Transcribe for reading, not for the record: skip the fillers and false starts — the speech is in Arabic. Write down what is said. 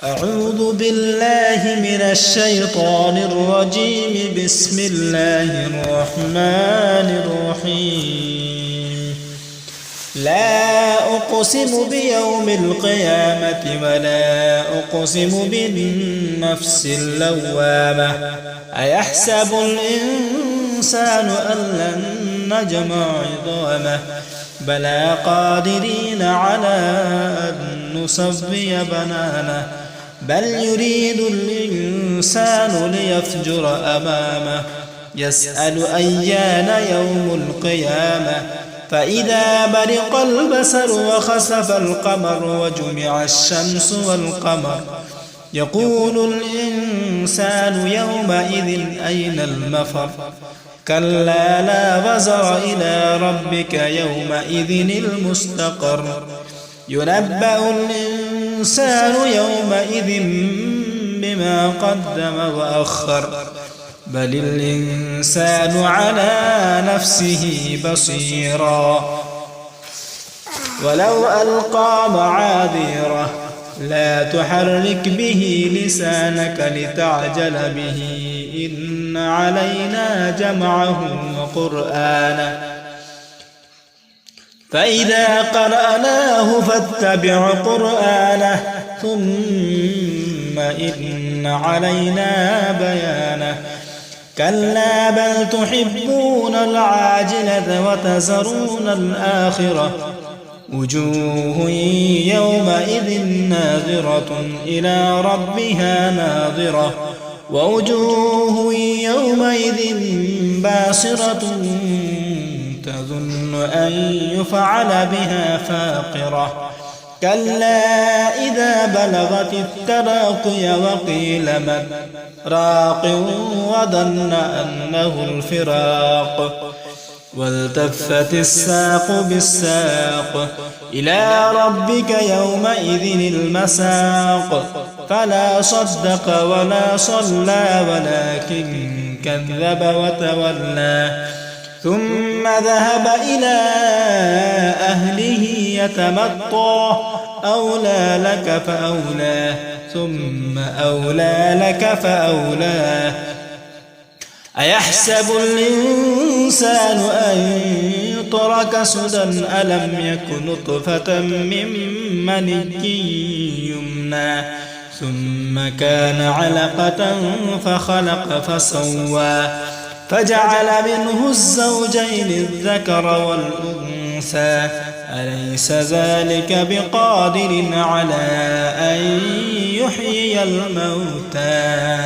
أعوذ بالله من الشيطان الرجيم. بسم الله الرحمن الرحيم. لا أقسم بيوم القيامة ولا أقسم بالنفس اللوامة. أيحسب الإنسان أن لن نجمع عظامه بلى قادرين على أن نسوي بنانه بل يريد الإنسان ليفجر أمامه يسأل أيان يوم القيامة فإذا برق البصر وخسف القمر وجمع الشمس والقمر يقول الإنسان يومئذ أين المفر كلا لا وزر إلى ربك يومئذ المستقر ينبأ الإنسان يومئذ بما قدم وأخر بل الإنسان على نفسه بصيرا ولو ألقى معاذيره لا تحرك به لسانك لتعجل به إن علينا جمعه وقرآنه فإذا قرأناه فاتبع قرآنه ثم إن علينا بيانه كلا بل تحبون العاجلة وتذرون الآخرة وجوه يومئذ ناظرة إلى ربها ناظرة ووجوه يومئذ باسرة تظن أن يفعل بها فاقرة كلا إذا بلغت التراقي وقيل من راق وظن أنه الفراق والتفت الساق بالساق إلى ربك يومئذ المساق فلا صدق ولا صلى ولكن كذب وتولى ثم ذهب إلى أهله يتمطى أولى لك فأولى ثم أولى لك فأولى أيحسب الإنسان أن يترك سدى ألم يك نطفة من مني يمنى ثم كان علقة فخلق فسوى فجعل منه الزوجين الذكر والأنثى أليس ذلك بقادر على أن يحيي الموتى